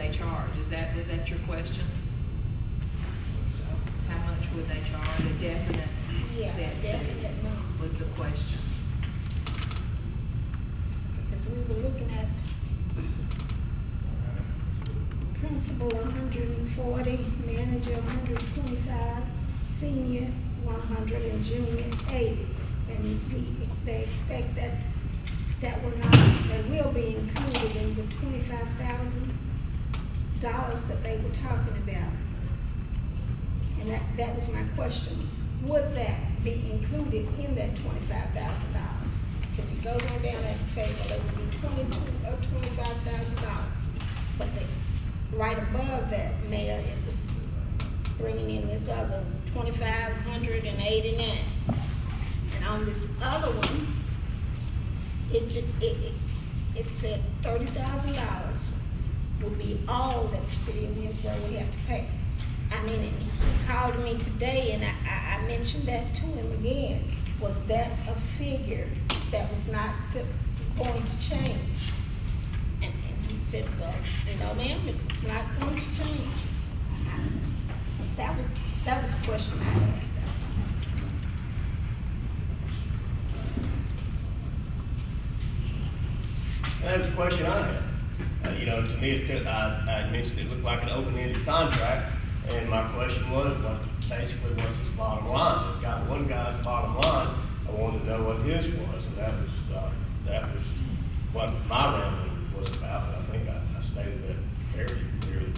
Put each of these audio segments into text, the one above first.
they charge? Was that your question? So, how much would they charge? A definite set definite number was the question. because we were looking at principal 140, manager 125, senior 100, and junior 80. And they expect that that will be included in the $25,000 that they were talking about. And that was my question. Would that be included in that $25,000? Because he goes on down and say, well, it would be $22,000 or $25,000. But right above that, Mayor, it was bringing in this other $2,589. And on this other one, it said $30,000 would be all that the city of Winsboro would have to pay. I mean, he called me today, and I mentioned that to him again. Was that a figure that was not going to change? And he said, well, no, ma'am, it's not going to change. That was the question I had. That was a question I had. To me, I mentioned it looked like an open-ended contract, and my question was, what's his bottom line? We've got one guy's bottom line. I wanted to know what his was, and that was what my rambling was about. And I think I stated that fairly clearly.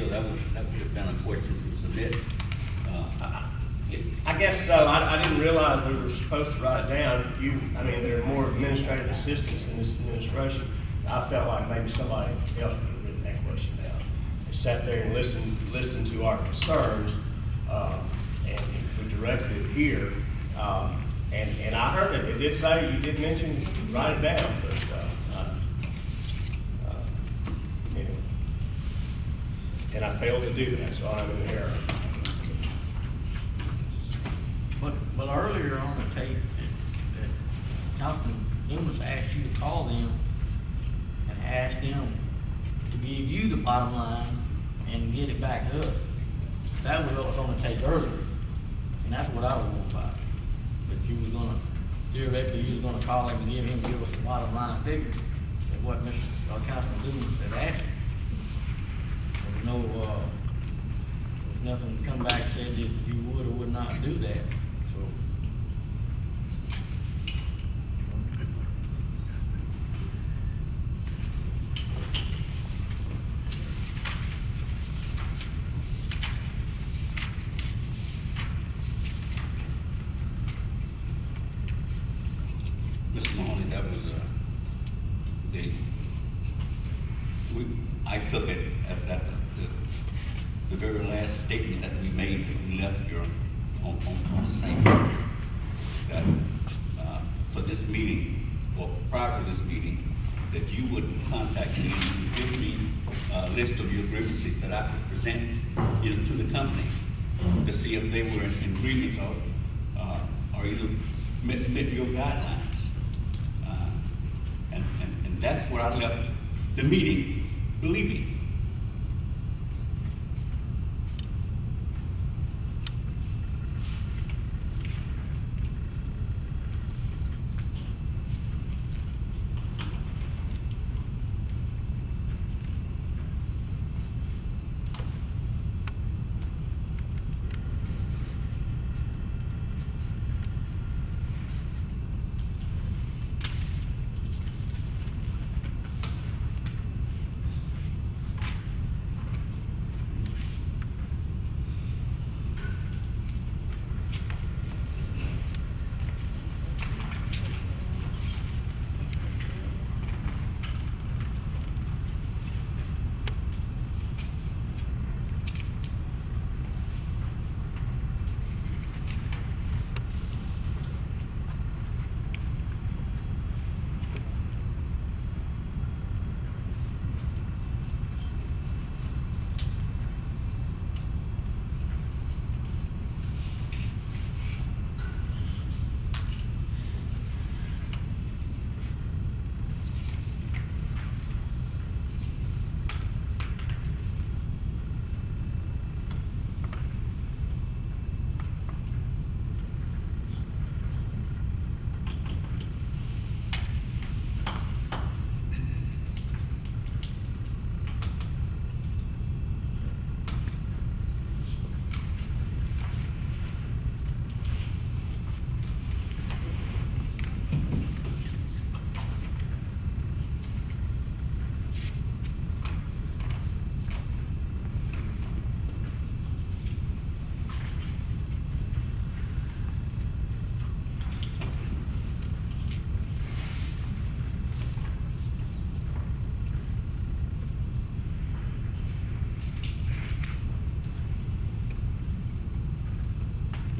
That would have been unfortunate to submit. I guess so. I didn't realize we were supposed to write it down. There are more administrative assistants in this administration. I felt like maybe somebody else would have written that question down. They sat there and listened to our concerns, and we directed it here. And I heard it. It did say, you did mention, write it down, but and I failed to do that, so I'm in error. But earlier on the tape, that Councilman Loomis asked you to call them and ask them to give you the bottom line and get it back up. That was what was on the tape earlier, and that's what I was going by. But you was gonna, theoretically, you was gonna call him and give us the bottom line figure of what Councilman Loomis had asked you. There was nothing to come back and said that you would or would not do that. So, Mr. Mahoney, that was I took it as that the very last statement that we made that we left here on the same page, that for this meeting, or prior to this meeting, that you would contact me and give me a list of your grievances that I could present to the company to see if they were in agreement or either met your guidelines. And that's where I left the meeting believing.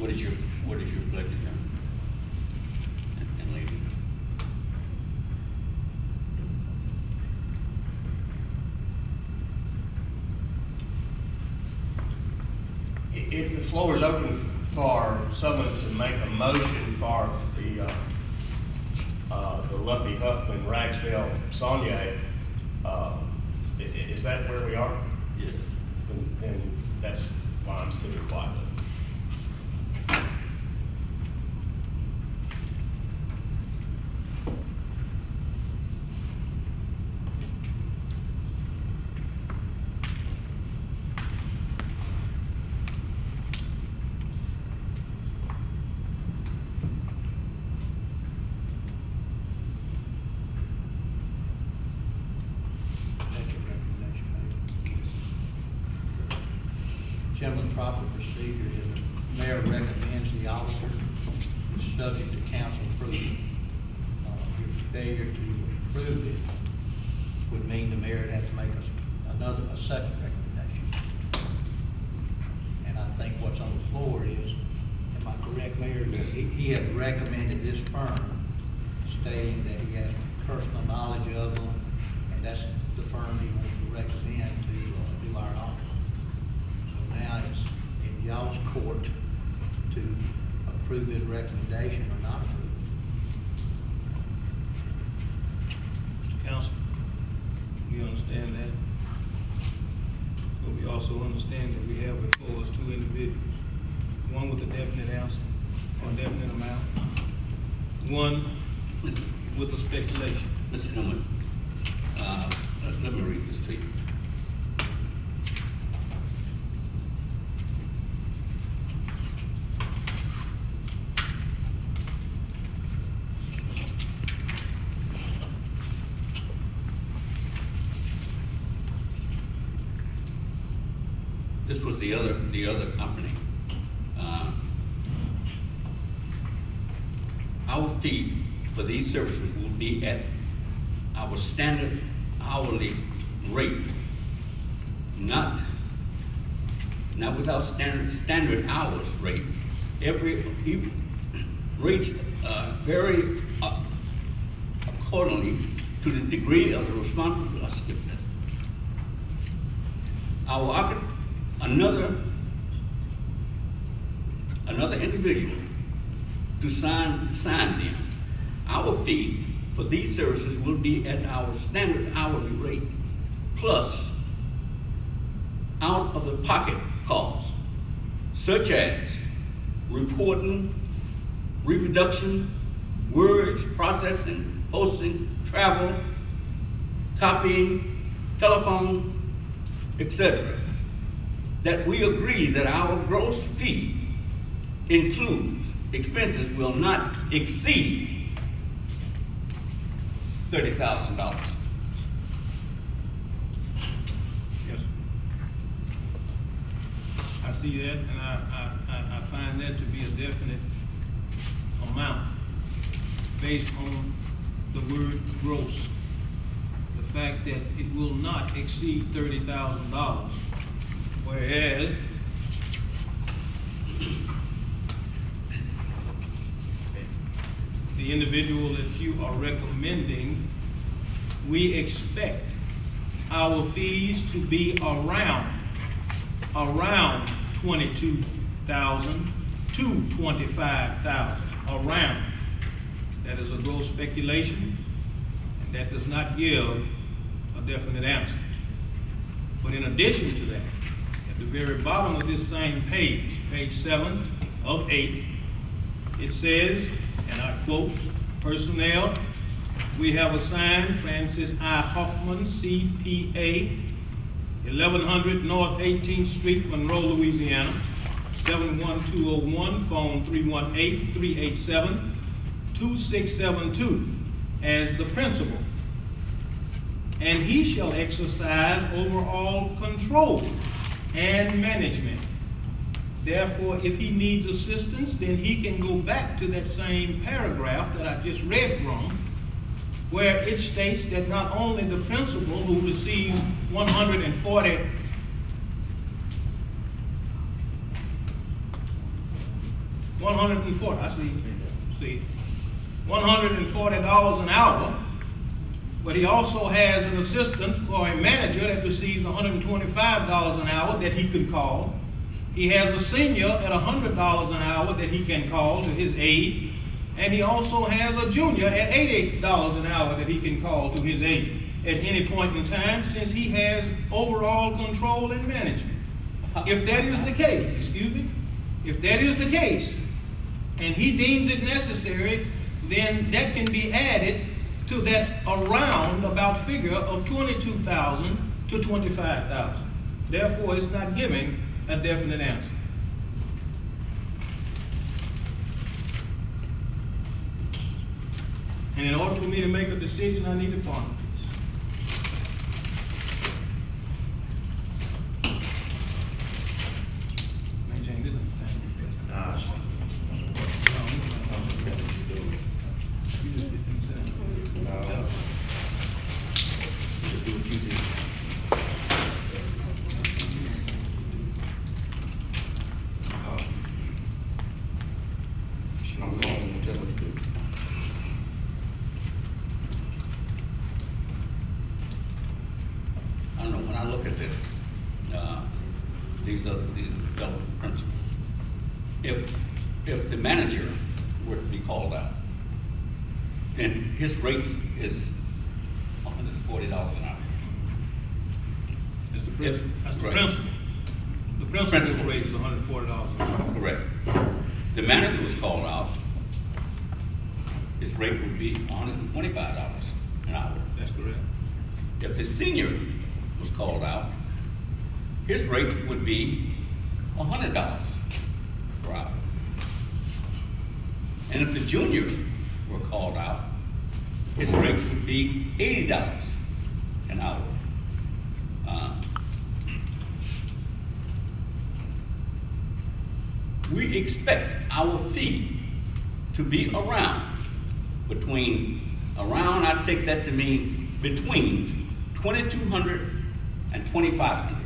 What is your pleasure, John? And lady? If the floor is open for someone to make a motion for the Lumpy Huffman Ragsdale Saunier, is that where we are? Yes. Then that's why I'm sitting quietly. That's your recommendation, Mayor. Gentlemen, proper procedure is the mayor recommends the auditor is subject to council approval. Your failure to approve it would mean the mayor would have to make a second recommendation. And I think what's on the floor is, am I correct, Mayor? Yes. He had recommended this firm, stating that he has personal knowledge of them, and that's the firm he wants to recommend to do our audit. So now it's in y'all's court to approve his recommendation or not approve it. Council, we understand that. But we also understand that we have before us two individuals. One with a definite answer or a definite amount. One with a speculation. Mr. Tillman, let me read this to you. This was the other company. Our fee for these services will be at our standard hourly rate, not without standard hours rate. Every rates vary accordingly to the degree of the responsibility. Another individual to sign them. Our fee for these services will be at our standard hourly rate, plus out of the pocket costs, such as reporting, reproduction, words, processing, posting, travel, copying, telephone, etc. That we agree that our gross fee includes expenses will not exceed $30,000. Yes. I see that, and I find that to be a definite amount based on the word gross. The fact that it will not exceed $30,000, whereas the individual that you are recommending, we expect our fees to be around $22,000 to $25,000, around. That is a gross speculation, and that does not give a definite answer. But in addition to that, at the very bottom of this same page, page 7 of 8, it says, and I quote, personnel, we have assigned Francis I. Hoffman, CPA, 1100 North 18th Street, Monroe, Louisiana, 71201, phone 318-387-2672, as the principal. And he shall exercise overall control and management. Therefore, if he needs assistance, then he can go back to that same paragraph that I just read from, where it states that not only the principal who received 140 140, I see, $140 an hour, but he also has an assistant or a manager that receives $125 an hour that he could call. He has a senior at $100 an hour that he can call to his aid, and he also has a junior at $88 an hour that he can call to his aid at any point in time, since he has overall control and management. If that is the case, if that is the case, and he deems it necessary, then that can be added to that around about figure of 22,000 to 25,000. Therefore, it's not giving a definite answer. And in order for me to make a decision, I need a partner. I don't know, when I look at this, these fellow principals, if the manager were to be called out, then his rate is $140 an hour. That's the principal. That's the Right. principal. The principal rate is $140 an hour. Correct. The manager was called out, his rate would be $125 an hour. That's correct. If the senior was called out, his rate would be $100 per hour. And if the junior were called out, his rate would be $80 an hour. We expect our fee to be around, I take that to mean between $2,200 and $2,500.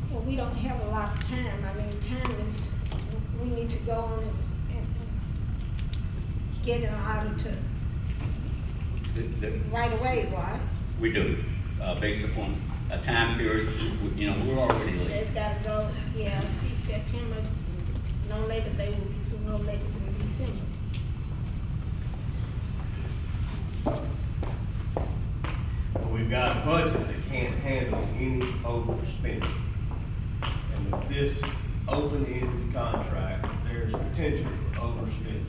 Well, we don't have a lot of time. I mean, time is, we need to go on and get an auditor right away, right? We do, based upon a time period, we're already late. They've got to go, yeah, see September, no later, they will be through no later than December. But we've got a budget that can't handle any overspending. And with this open-ended contract, there's potential for overspending.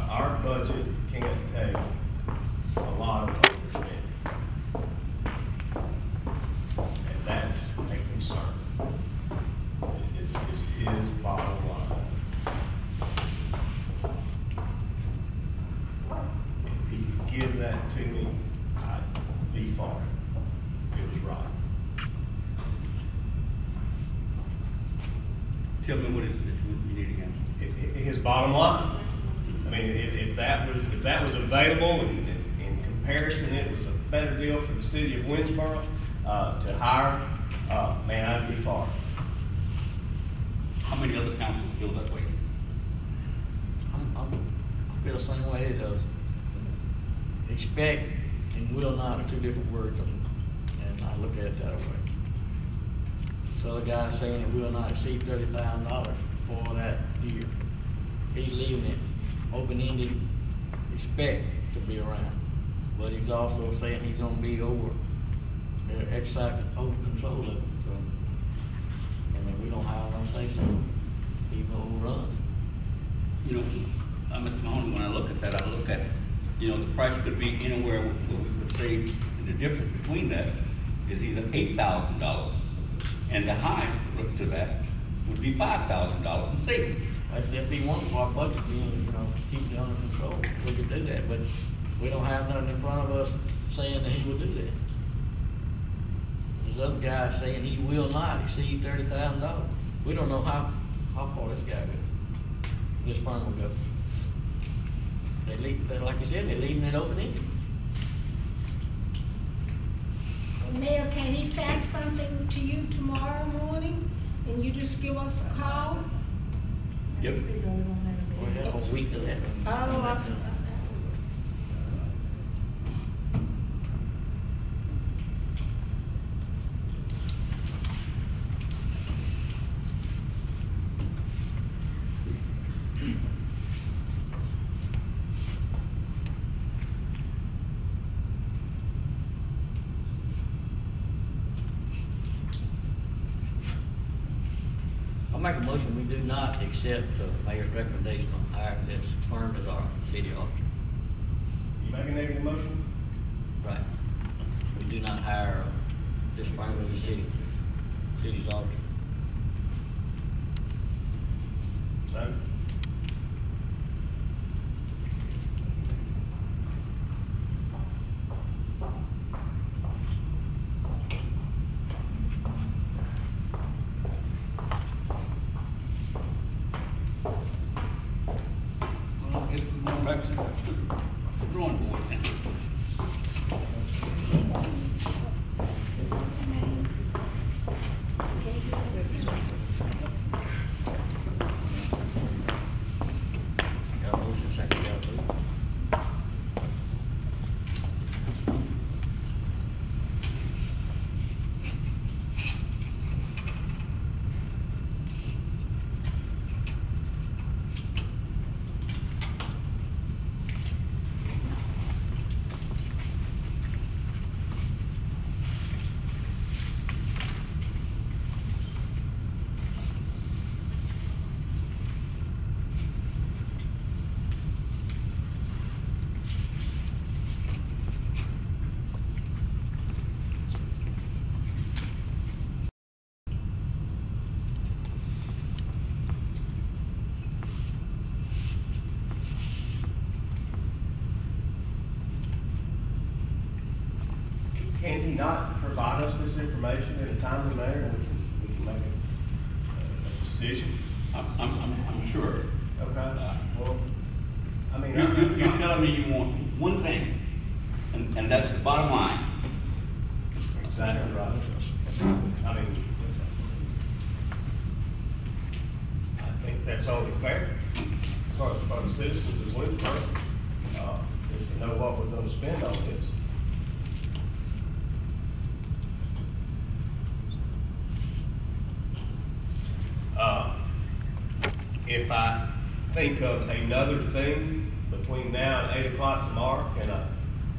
Our budget can't take a lot of overspending. And that's a concern. It's his bottom line. If he could give that to me, I'd be fine. It was right. Tell me what is it you need again? His bottom line. I mean, if that was available, and in comparison, it was a better deal for the city of Winsboro to hire, man, I'd be far. How many other councils feel that way? I feel the same way it does. Expect and will not are two different words, and I look at it that way. So the guy saying it will not exceed $30,000 for that year, he's leaving it open-ended, expect to be around. But he's also saying he's gonna be over, exercise over control of it, so. we don't have no say so. People who run. You know, Mr. Mahoney, when I look at that, I look at, you know, the price could be anywhere where we would say the difference between that is either $8,000 and the high to that would be $5,000 in savings. That'd be wonderful, our budget being, you know, to keep it under control. We could do that, but we don't have nothing in front of us saying that he will do that. There's other guys saying he will not exceed $30,000. We don't know how far this guy goes. This firm will go. They leave, like you said, they're leaving it open-ended. Mayor, can he fax something to you tomorrow morning, and you just give us a call? Yep. We have a week to that. Oh, I'll make a motion, we do not accept the mayor's recommendation on hiring this firm as our city auditor. You make a negative motion? Right. We do not hire this firm as the city's auditor. No? Well, I guess we're going back to the drawing board then. Got a motion, second, got a vote. Can he not provide us this information in a timely manner, and we can make a decision? I'm sure. Okay, well, I mean. You're telling me you want one thing, and that's the bottom line. Exactly right. I mean, I think that's only fair for the citizens as well, is to know what we're gonna spend on this. If I think of another thing between now and 8 o'clock tomorrow, can I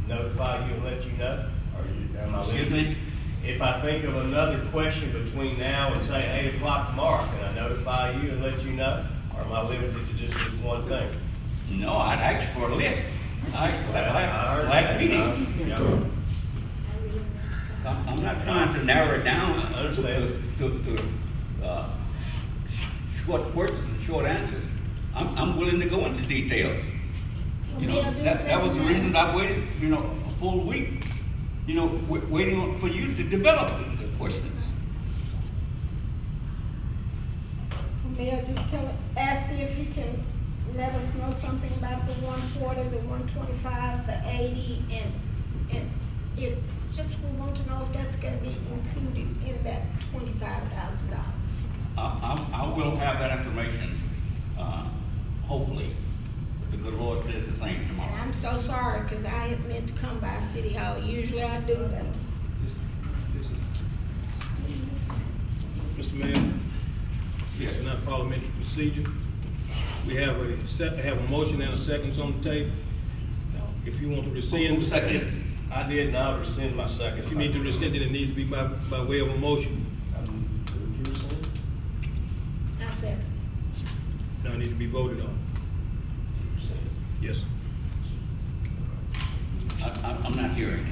notify you and let you know? Or am I Excuse limited? me? If I think of another question between now and say 8 o'clock tomorrow, can I notify you and let you know? Or am I limited to just this one thing? No, I'd ask for a list. I asked for that I heard last that. meeting. Yeah. I'm not trying to narrow it down I understand. to short questions and short answers. I'm willing to go into details. You know, Mayor, just that was let the me reason know. I waited, you know, a full week, you know, waiting for you to develop the questions. Mayor, just ask if you can let us know something about the 140, the 125, the 80, and if, just we want to know if that's gonna be included in that $25,000. I will have that information, hopefully, if the good Lord says the same And tomorrow. I'm so sorry, because I had meant to come by City Hall. Usually I do, but. Mr. Mayor, this is not parliamentary procedure. We have a motion and a second on the table. If you want to rescind. Who seconded it? I did not rescind my second. If you need to rescind it, it needs to be by way of a motion. Would you rescind? Second. Now it needs to be voted on. Yes. I'm not hearing.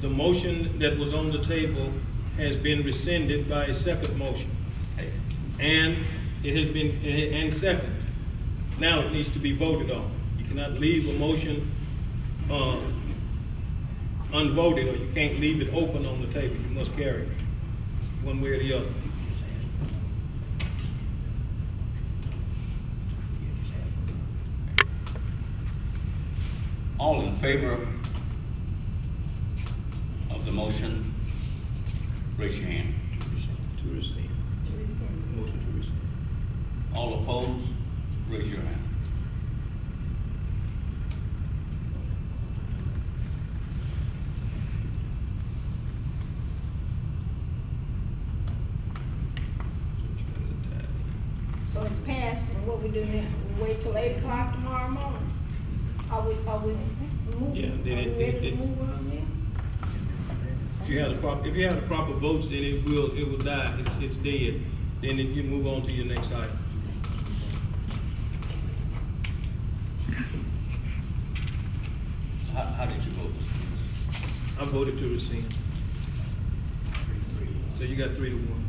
The motion that was on the table has been rescinded by a second motion. Hey, And it has been, and second. Now it needs to be voted on. You cannot leave a motion, unvoted, or you can't leave it open on the table. You must carry it, one way or the other. all in favor of the motion, raise your hand. To rescind. Motion to rescind. All opposed, raise your hand. So it's passed, and what we do now, we wait till 8 o'clock tomorrow morning? Are we moving? Yeah, then Are it- we ready it- to move on there? If you have the proper votes, then it will die. It's dead. Then you move on to your next item. How did you vote? I voted to rescind. So you got 3-1.